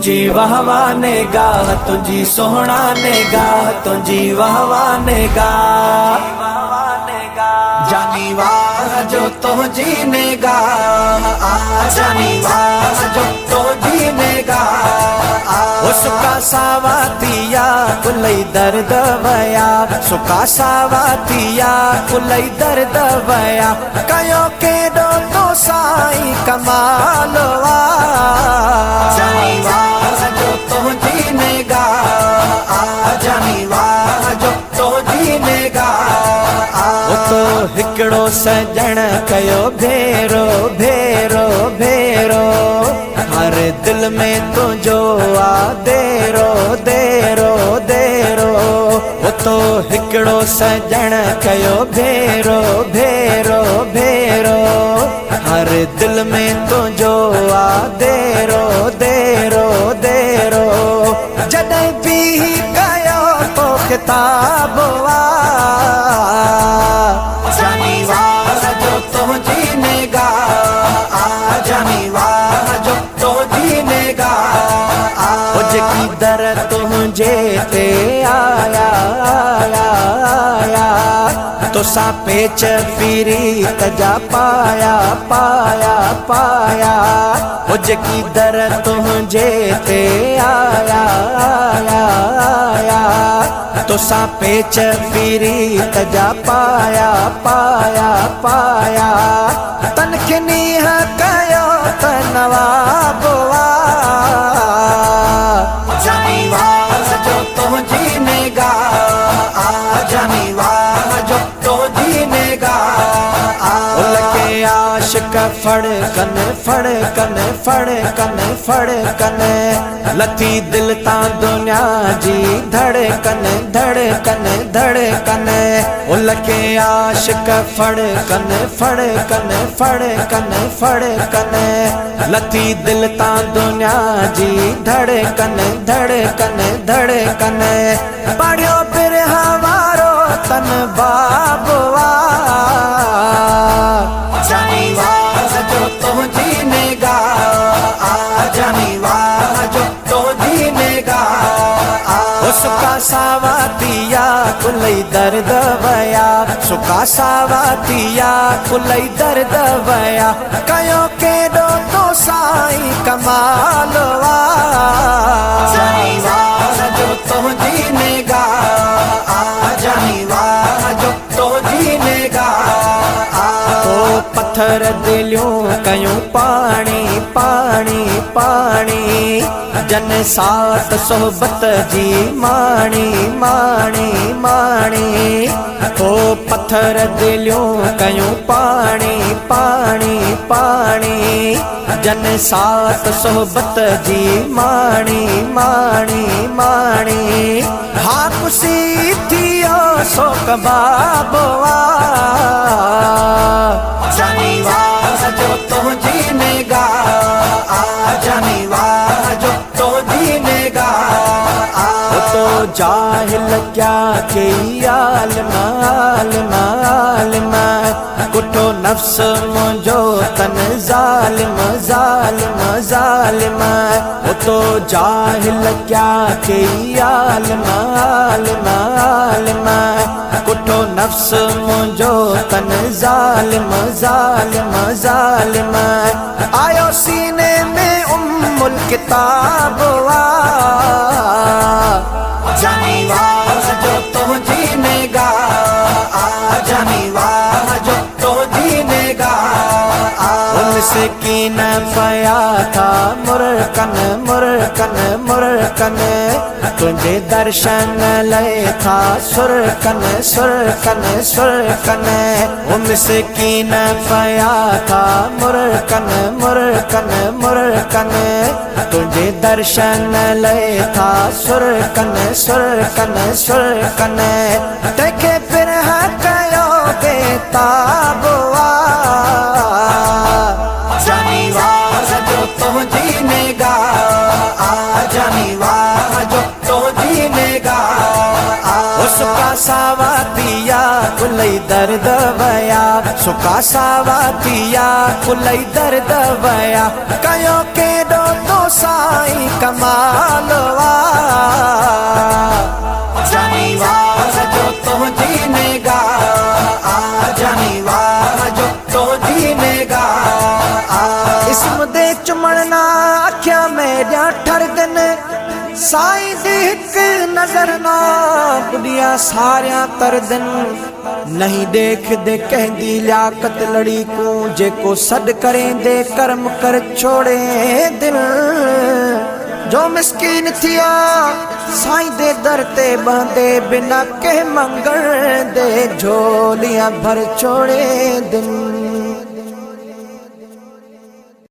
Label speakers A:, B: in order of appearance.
A: तुझी वाह वाह निगाह तुझी सोहना निगाह तुझी वाह वाह निगाह जानी वाह जो तुझी निगाह जानी वाह जो तुझी निगाह उसका सावातिया कुलई दर्द वया सुका सावातिया कुलई दर्द वया कयो के दो तो साई कमालवा जानी वाह जो तुझी निगाह जानी वाह जो तुझी निगाह वो तो हिकड़ो सजण कयो भेरो भेरो भेरो हर दिल में तुझो आ देरो देरो देरो वो तो हिकड़ो सजण कयो भेरो भेरो भेरो हर दिल में तुझो आ देरो देरो देरो जॾहिं भी कयो तो ख़िताब जानी वाह जो तुझी निगाह जानी वाह जो तुझी निगाह जेकी दर तुझे ते आया आया आया तो सा पेच फिरी तजा पाया पाया पाया वो जेकी दर तुझे ते आया आया आया तो सा पेच फिरी तजा पाया पाया पाया तनखनी कयो तनवाबवा जानी वाह जो तुझी निगाह जानी वाह जो तुझी निगाह उलके आशिक फड़कन फड़कन फड़कन फड़कन लथी दिल ता दुनिया जी धड़कन धड़कन धड़कन उलके आशिक फड़कन फड़कन फड़कन फड़कन लथी दिल ता दुनिया जी धड़कन धड़कन धड़कन पढ़ियो फिर हवारो तन बाबवा जानी वाह जो तुझी निगाह जानी वाह जो तुझी निगाह उसका सावातिया कुलई दर्द वया सुका सावातिया कुलई दर्द वया कयो के दो तो साई कमालवा जानी वाह जो तुझी निगाह जानी वाह जो तुझी निगाह तो पत्थर दिलियों कयूं पानी पानी पानी जन साथ सोहबत जी माणी माणी माणी ओ पत्थर दिलियों कयूं पानी पानी पानी जन साथ सोहबत जी माणी माणी माणी हाँ कुसी थियो सो कबाबवा जानी वाह जो तुझी निगाह जानी वाह जो तुझी निगाह तो जाहिल क्या के आलम आलम आलम कुठो नफ्स मुझो तन जालिम जालिम जालिम वो तो जाहिल क्या के आलम आलम आलम कुठो नफ्स मुझो तन जालिम जालिम जालिम आयो सीने में उम्मुल किताबवा जानी वाह जो तुझी निगाह जानी वाह जो तुझी निगाह उनसे की न पया था मुरकन मुरकन मुरकन तुझे दर्शन लय था सुरकन सुरकन सुरकन उनसे की न पया था मुरकन मुरकन मुरकन तुझे दर्शन लय था सुरकन सुरकन सुरकन देखे फिर कयो बेताबवा जानी वाह जो तुझी निगाह जानी वाह जो तुझी निगाह उसका सावातिया कुलई दर्द वया सुका सावातिया कुलई दर्द वया कयो के दो तो साईं कमाल वाह। जानी वाह जो तुझी निगाह जानी वाह जो तुझी निगाह इसम दे चुमण ना अखियां मेरिया ठर दिन साईं दी हिक नजर ना बुढ़िया सारिया तर दिन नहीं देख दे कहंदी लियाकत लड़ी को जेको सड करें दे कर्म कर छोड़े दिल जो मिस्कीन थिया साईं दे दर ते बंदे बिना के मंगण दे झोलियां भर छोड़े दिन।